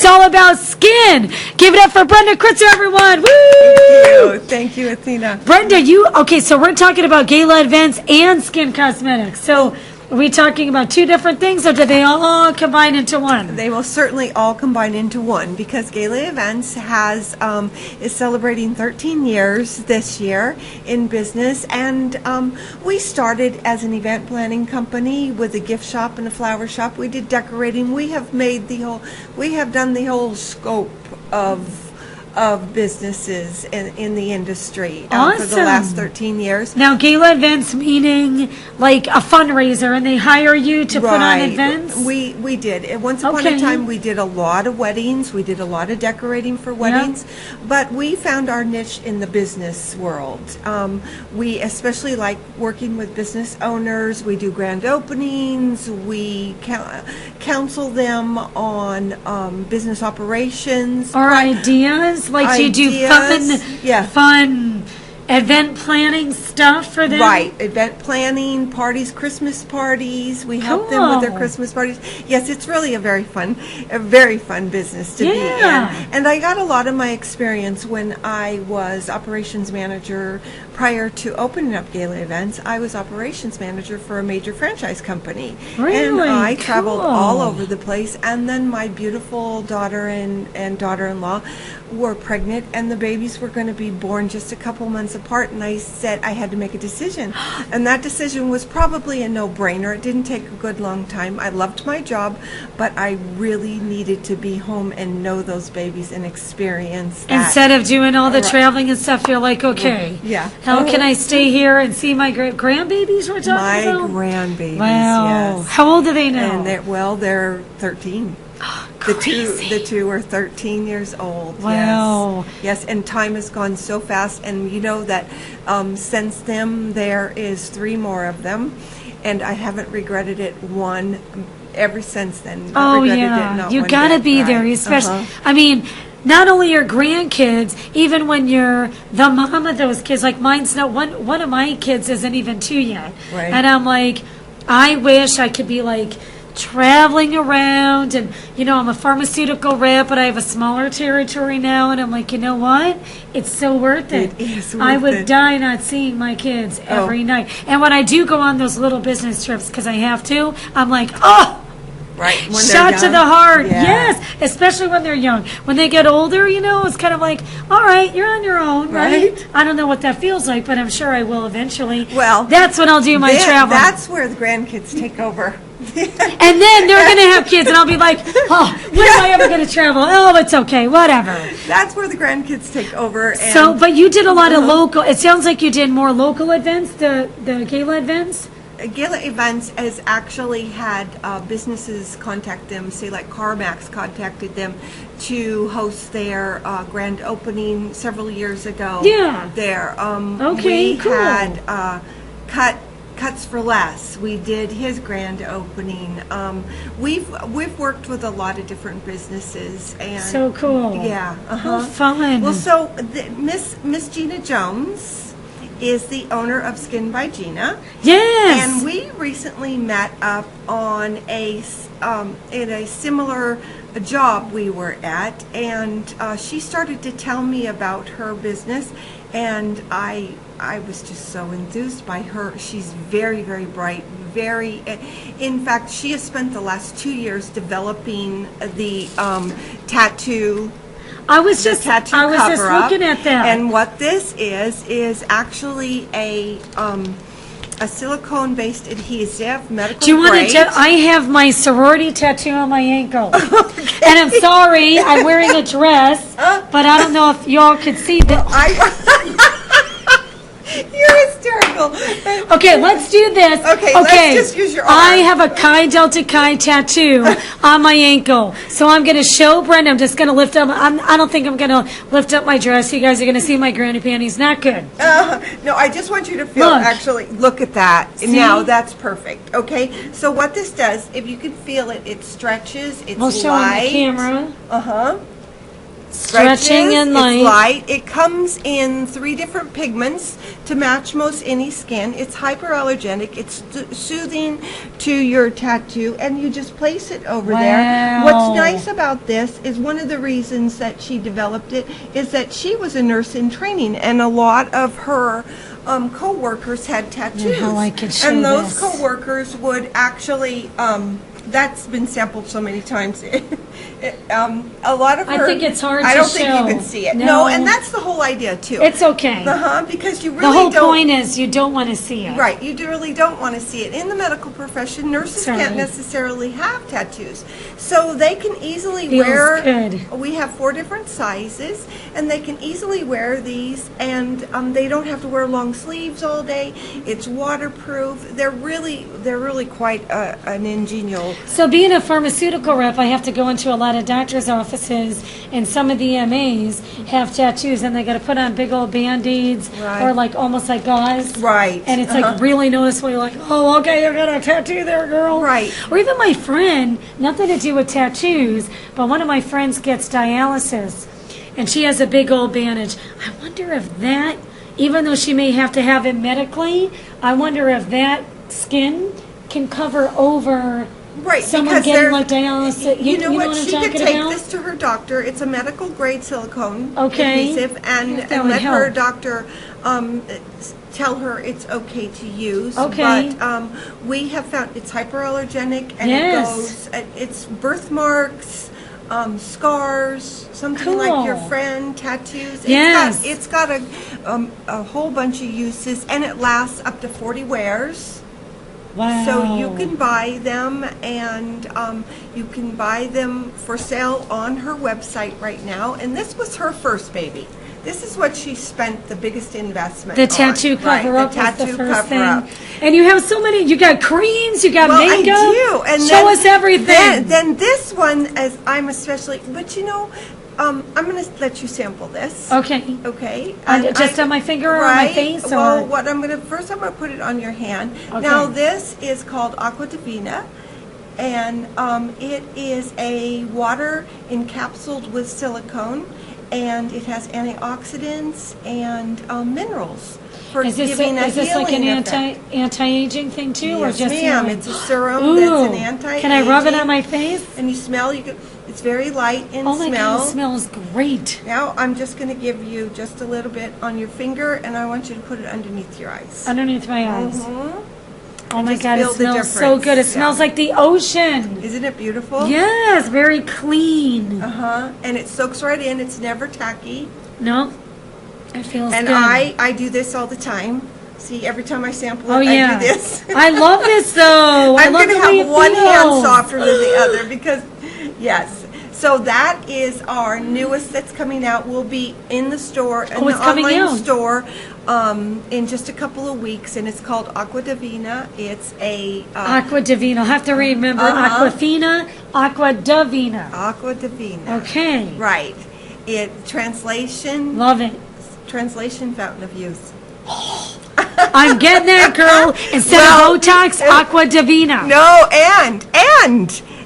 all about skin. Give it up for Brenda Critzer, everyone. Woo! Thank you, Athena. Brenda, so we're talking about gala events and skin cosmetics. So are we talking about two different things, or do they all combine into one? They will certainly all combine into one, because Gala Events is celebrating 13 years this year in business, and we started as an event planning company with a gift shop and a flower shop. We did decorating. We have done the whole scope of businesses in the industry for the last 13 years. Now, gala events meaning like a fundraiser, and they hire you to put on events? We did. Once upon a time, we did a lot of weddings. We did a lot of decorating for weddings. But we found our niche in the business world. We especially like working with business owners. We do grand openings. We counsel them on business operations. Or ideas? Like you do fun event planning stuff for them? Right. Event planning, parties, Christmas parties. We help them with their Christmas parties. Yes, it's really a very fun business to be in. And I got a lot of my experience when I was operations manager. Prior to opening up Gala Events, I was operations manager for a major franchise company. Really? And I traveled all over the place. And then my beautiful daughter and daughter-in-law were pregnant, and the babies were going to be born just a couple months apart, and I said I had to make a decision. And that decision was probably a no-brainer. It didn't take a good long time. I loved my job, but I really needed to be home and know those babies and experience that. Instead of doing all the traveling and stuff, you're like, okay, how can I stay here and see my grandbabies we're talking about? My grandbabies, wow. yes. How old are they now? And they're 13. The two are 13 years old. Wow. Yes, and time has gone so fast. And you know that since then, there is 3 more of them. And I haven't regretted it one ever since then. You got to be there. Especially, I mean, not only your grandkids, even when you're the mom of those kids. Like mine's not, one of my kids isn't even 2 yet. Right. And I'm like, I wish I could be like, traveling around, and I'm a pharmaceutical rep, but I have a smaller territory now, and I'm like, you know what, it's so worth it. It is worth I would it. die not seeing my kids every night. And when I do go on those little business trips, because I have to, I'm like, right, when shot to the heart. Yes, especially when they're young. When they get older, it's kind of like, all right, you're on your own, right? I don't know what that feels like, but I'm sure I will eventually. Well, that's when I'll do my travel. That's where the grandkids take over. And then they're going to have kids, and I'll be like, when am I ever going to travel? Oh, it's okay, whatever. That's where the grandkids take over. And but you did a lot of local, it sounds like you did more local events, the gala events? Gala Events has actually had businesses contact them, say like CarMax contacted them to host their grand opening several years ago. Yeah. There. Okay, cool. We had Cuts for Less. We did his grand opening. We've worked with a lot of different businesses, and so cool. Yeah. How fun. Well, so Miss Gina Jones is the owner of Skin by Geana. Yes. And we recently met up on in a similar job we were at, and she started to tell me about her business, and I was just so enthused by her. She's very, very bright, in fact, she has spent the last 2 years developing the tattoo. I was just looking at that. And what this is actually a silicone-based adhesive, medical grade. Do you want to? I have my sorority tattoo on my ankle, and I'm sorry, I'm wearing a dress, but I don't know if y'all could see that. You're hysterical. Okay, let's do this. Okay, let's just use your arm. I have a Chi Delta Chi tattoo on my ankle, so I'm going to show Brenda. I'm just going to lift up. I don't think I'm going to lift up my dress. You guys are going to see my granny panties. Not good. No, I just want you to feel. Look at that. See? Now that's perfect. Okay, so what this does, if you can feel it, it stretches. It's we'll show light. on the camera. Stretching and It's light. light. It comes in 3 different pigments to match most any skin. It's hyperallergenic. It's soothing to your tattoo, and you just place it over there. Wow. What's nice about this is one of the reasons that she developed it is that she was a nurse in training, and a lot of her co-workers had tattoos. how I could show and those this. co-workers would actually, that's been sampled so many times. A lot of her, I think it's hard I to don't think show. you can see it. No. No, and that's the whole idea too. It's okay. Because you really The whole don't. point is you don't want to see it. Right, you really don't want to see it. In the medical profession, nurses Sorry. can't necessarily have tattoos. So they can easily Feels wear, good. we have 4 different sizes, and they can easily wear these, and they don't have to wear long sleeves all day. It's waterproof. They're really quite an ingenious. So being a pharmaceutical rep, I have to go into a lot of doctors' offices, and some of the MAs have tattoos, and they got to put on big old Band-Aids Right. or like almost like gauze. Right. And it's like really noticeable. You're like, oh, okay, you got a tattoo there, girl. Right. Or even my friend, nothing to do with tattoos, but one of my friends gets dialysis, and she has a big old bandage. I wonder if that, even though she may have to have it medically, I wonder if that skin can cover over Right, someone because getting they're- like dialysis. You know what? I'm She could talking take about? this to her doctor. It's a medical grade silicone Okay. adhesive, and, That would let her help. doctor tell her it's okay to use. Okay. But we have found it's hyperallergenic, and Yes. it's birthmarks, scars, something like your Cool. friend, tattoos. Yes. It's got a whole bunch of uses, and it lasts up to 40 wears. Wow. So you can buy them, and you can buy them for sale on her website right now. And this was her first baby. This is what she spent the biggest investment The on. tattoo cover Right, up the was tattoo the first cover-up. thing. And you have so many, you got creams, you got Well, makeup. I do. And Show then, us everything. Then this one, as I'm especially, but you know, I'm going to let you sample this. Okay. Okay. Just on my finger or on my face? Or? Well, what I'm going to first, I'm going to put it on your hand. Okay. Now, this is called Aqua Divina, and it is a water encapsulated with silicone, and it has antioxidants and minerals for Is this, giving a is this like an healing effect. anti-aging thing too? or Yes, just ma'am. healing? It's a serum Ooh. that's an anti-aging. Can I rub it on my face? And you smell. It's very light in Oh my smell. God, it smells great. Now I'm just going to give you just a little bit on your finger, and I want you to put it underneath your eyes. Underneath my eyes. Mhm. Oh my just God, it feel the smells so difference. good. It Yeah. smells like the ocean. Isn't it beautiful? Yes, very clean. And it soaks right in. It's never tacky. No, it feels And good. I do this all the time. See, every time I sample it, Oh yeah, I do this. I love this though. I I'm love going to the way have it one hand feels. softer than the other because, yes. So that is our newest that's coming out. Will be in the store, in Oh, the it's coming online out. store, in just a couple of weeks, and it's called Aqua Divina. It's a Aqua Divina. I'll have to remember Uh-huh. Aquafina, Aqua Divina. Aqua Divina. Okay. Right. Translation fountain of youth. I'm getting that, girl. Instead of Botox, Aqua Divina. No, and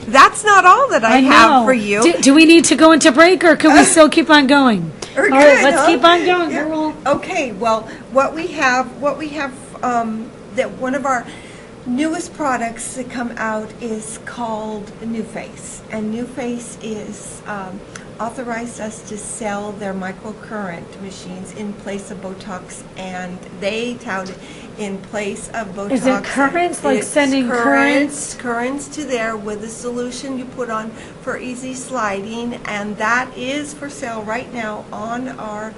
that's not all that I have know. for you. Do we need to go into break, or can we still keep on going? We're All good, right, let's huh? keep on going, Yeah. girl. Okay, well, what we have, that one of our newest products that come out is called New Face, and New Face is authorized us to sell their microcurrent machines in place of Botox, and they tout it in place of Botox. Is it currents, like It's sending currents? currents to there with a solution you put on for easy sliding, and that is for sale right now on our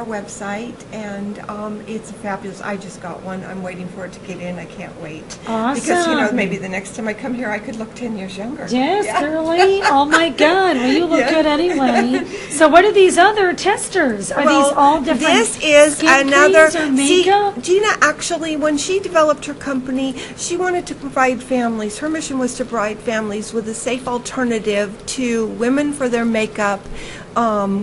website, and it's fabulous. I just got one. I'm waiting for it to get in. I can't wait. Because, Awesome. maybe the next time I come here, I could look 10 years younger. Yes, Yeah. girly. Oh my God. Well, you look Yeah. good anyway. So, what are these other testers? Are these all different? This is skin another. creams or makeup? See, Gina, actually, when she developed her company, she wanted to provide families. Her mission was to provide families with a safe alternative to women for their makeup,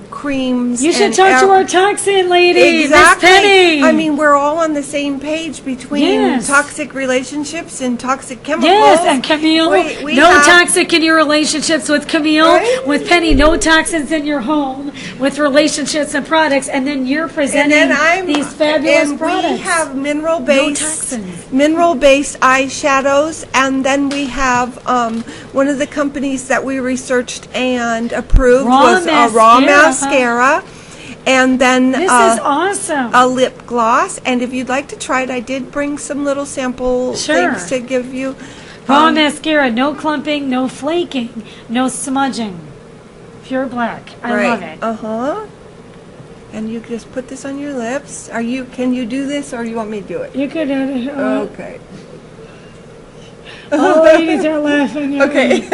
creams. You should and talk to our toxin lady, Exactly. Miss Penny. I mean, we're all on the same page between Yes. toxic relationships and toxic chemicals. Yes, and Camille, We no have- toxic in your relationships with Camille. Right? With Penny, no toxins in your home with relationships and products. And then you're And presenting then I'm these fabulous and products. we have No toxins. mineral-based eyeshadows, and then we have one of the companies that we researched and approved was a raw mascara, and then This is awesome. a lip gloss. And if you'd like to try it, I did bring some little sample Sure. things to give you. Raw mascara, no clumping, no flaking, no smudging. Pure black. I love it. And you just put this on your lips. Can you do this, or you want me to do it? You could Okay. all ladies are laughing at me. Okay.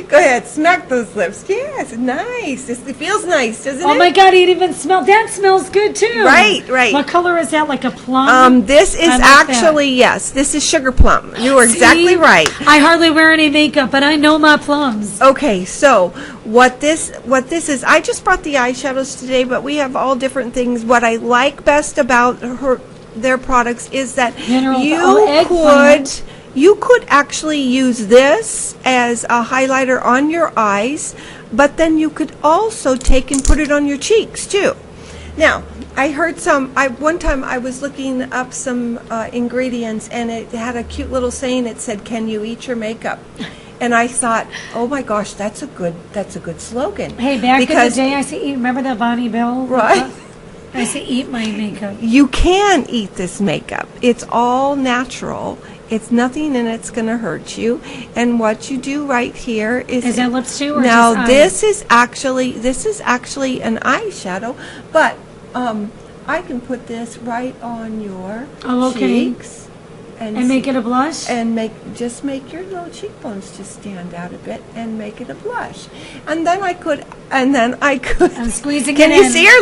Go ahead, smack those lips. Yes, nice. It feels nice, doesn't it? Oh my God, it even smells. That smells good too. Right, right. What color is that? Like a plum? This is I like actually, yes, this is sugar plum. You are exactly See? right. I hardly wear any makeup, but I know my plums. Okay, so what this is, I just brought the eyeshadows today, but we have all different things. What I like best about their products is that Minerals. Eggplant. you could actually use this as a highlighter on your eyes, but then you could also take and put it on your cheeks too. Now, I heard one time I was looking up some ingredients, and it had a cute little saying. It said, "Can you eat your makeup?" And I thought, oh my gosh, that's a good slogan. Hey, back in the day, I said, remember that Bonnie Bell? Right. I said, eat my makeup. You can eat this makeup. It's all natural. It's nothing, and it's going to hurt you. And what you do right here is that lips too, or now just this is actually an eyeshadow, but I can put this right on your cheeks and make it a blush. and make your little cheekbones just stand out a bit and make it a blush. And then I could. I'm squeezing Can it you in. see her?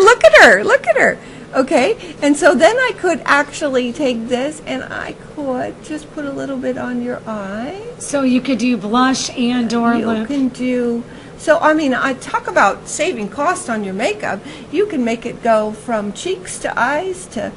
Look at her. Okay, and so then I could actually take this and I could just put a little bit on your eye. So you could do blush and or You lip. can do. So I mean, I talk about saving cost on your makeup. You can make it go from cheeks to eyes to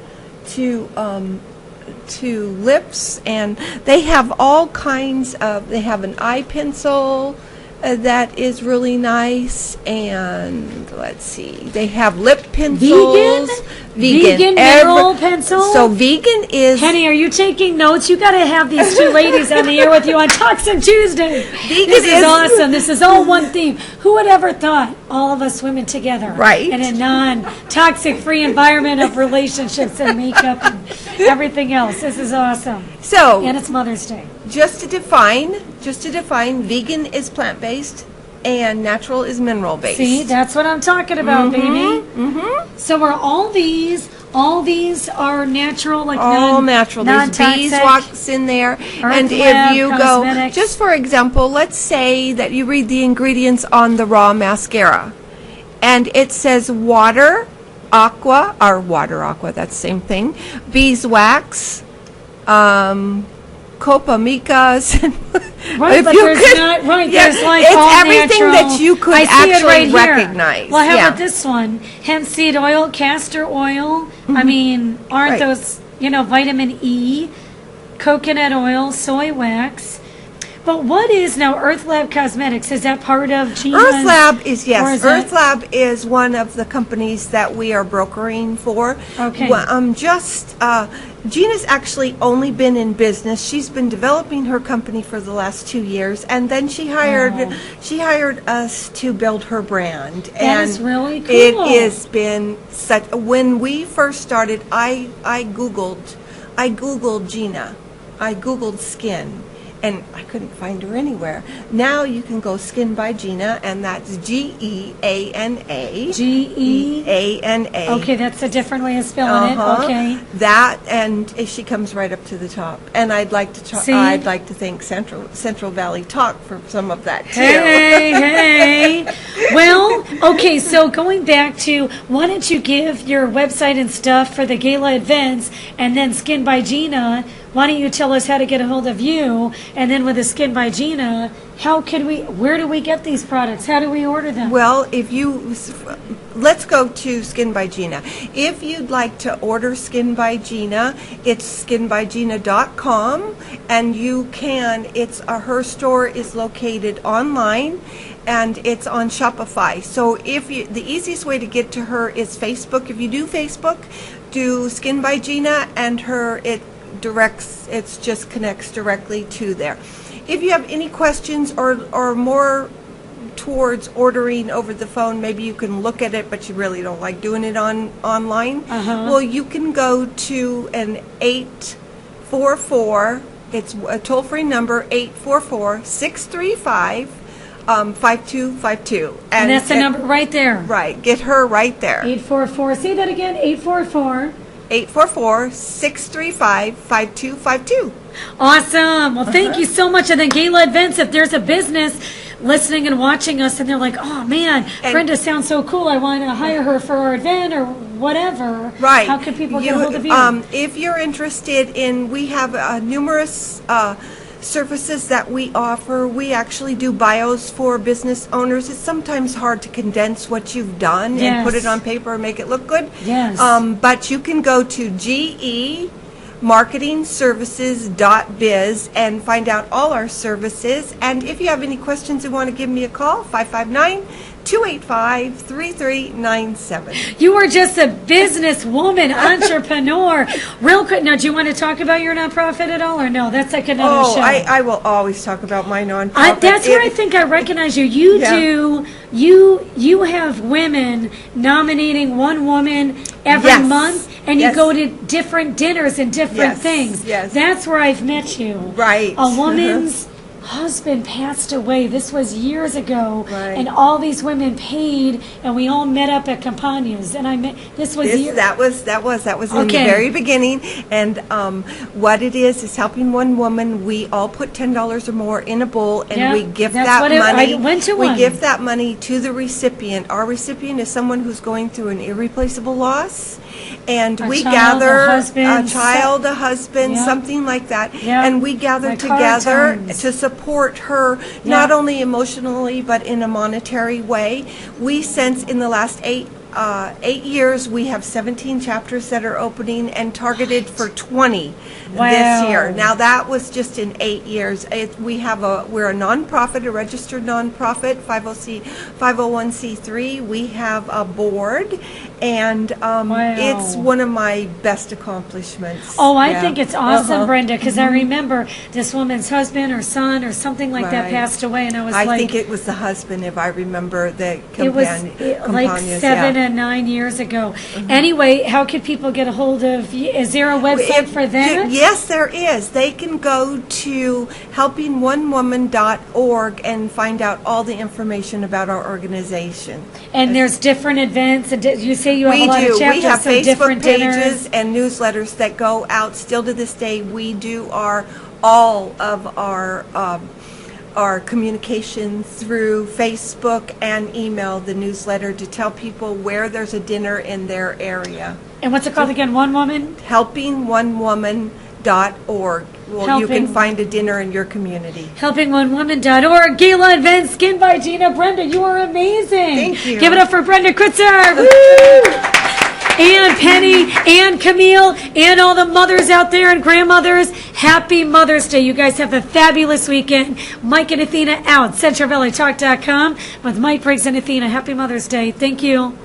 lips, and they have all kinds of. They have an eye pencil that is really nice, and let's see, they have lip pencils. Vegan mineral pencil. So vegan is. Penny, are you taking notes? You got to have these two ladies on the air with you on Toxin Tuesday. This is awesome. This is all one theme. Who would ever thought all of us women together, Right. in a non-toxic free environment of relationships and makeup and everything else? This is awesome. So And it's Mother's Day. just to define, vegan is plant-based and natural is mineral-based. See, that's what I'm talking about, baby. So are all these are natural, like all natural. There's non-toxic? beeswax in there. And Lab if you Cosmetics. go, just for example, let's say that you read the ingredients on the raw mascara, and it says water, aqua, that's the same thing, beeswax, copamicas. Right, but there's not, there's like it's all everything natural. that you could I see it actually right here. recognize. Well, how yeah. about this one? Hemp seed oil, castor oil. I mean, aren't Right. those, vitamin E, coconut oil, soy wax. But what is now Earth Lab Cosmetics? Is that part of Geana's? Earth Lab is, yes. Or is Earth that- Lab is one of the companies that we are brokering for. Okay. Well, Geana's actually only been in business. She's been developing her company for the last 2 years, and then she hired us to build her brand. That is really cool. It has been such. When we first started, I googled Geana. I googled skin, and I couldn't find her anywhere. Now you can go Skin by Geana, and that's Geana. Geana. Okay, that's a different way of spelling it. Okay. That, and she comes right up to the top. And I'd like to See? I'd like to thank Central Valley Talk for some of that too. Hey. Well, okay, so going back to, why don't you give your website and stuff for the Gala events, and then Skin by Geana, why don't you tell us how to get a hold of you? And then with the Skin by Geana, where do we get these products? How do we order them? Well, let's go to Skin by Geana. If you'd like to order Skin by Geana, it's skinbygeana.com, and you can. Her store is located online, and it's on Shopify. So the easiest way to get to her is Facebook. If you do Facebook, do Skin by Geana, and it just connects directly to there. If you have any questions or more towards ordering over the phone, maybe you can look at it, but you really don't like doing it online. Well, you can go to an 844. It's a toll-free number, 844-635-5252. And that's the number right there. Right. Get her right there. 844. Say that again. 844. 844-635-5252. Awesome. Well, thank you so much. And then Gala Events, if there's a business listening and watching us and they're like, oh man, Brenda sounds so cool, I want to hire her for our event or whatever. Right. How can people get a hold of you? If you're interested we have numerous services that we offer. We actually do bios for business owners. It's sometimes hard to condense what you've done and put it on paper and make it look good. Yes. But you can go to gemarketingservices.biz and find out all our services. And if you have any questions and want to give me a call, 559-285-3397. You are just a businesswoman, entrepreneur. Real quick, now, do you want to talk about your nonprofit at all, or no? That's like another show. I will always talk about my nonprofit. That's where I think I recognize you. You have women nominating one woman every month, and you go to different dinners and different things. Yes. That's where I've met you. Right. A woman's husband passed away. This was years ago, right. And all these women paid, and we all met up at Campagna's. And that was in the very beginning. And what it is helping one woman. We all put $10 or more in a bowl, and we give that money. I went to one. We give that money to the recipient. Our recipient is someone who's going through an irreplaceable loss. And we gather a child, a husband, something like that, and we gather together to support her, not only emotionally but in a monetary way. We since in the last 8 years we have 17 chapters that are opening and targeted for 20 this year. Now that was just in 8 years. We're a nonprofit, a registered nonprofit, 501c3. We have a board, and it's one of my best accomplishments. Oh, I think it's awesome, Brenda, because I remember this woman's husband or son or something like that passed away, and I think it was the husband, if I remember the it was like 7 and 9 years ago. Anyway, how could people get a hold of you? Is there a website for that? Yes, there is. They can go to helpingonewoman.org and find out all the information about our organization. And there's different events, and you say you have a lot of chapters. We have Facebook pages dinners and newsletters that go out. Still to this day, we do all of our communication through Facebook and email, the newsletter, to tell people where there's a dinner in their area. And what's it called again? One Woman? Helpingonewoman.org. You can find a dinner in your community. Helpingonewoman.org. Gala Events, Skin by Geana. Brenda, you are amazing. Thank you. Give it up for Brenda Critzer. Woo! And Penny, and Camille, and all the mothers out there and grandmothers. Happy Mother's Day. You guys have a fabulous weekend. Mike and Athena out. CentralValleyTalk.com with Mike Briggs and Athena. Happy Mother's Day. Thank you.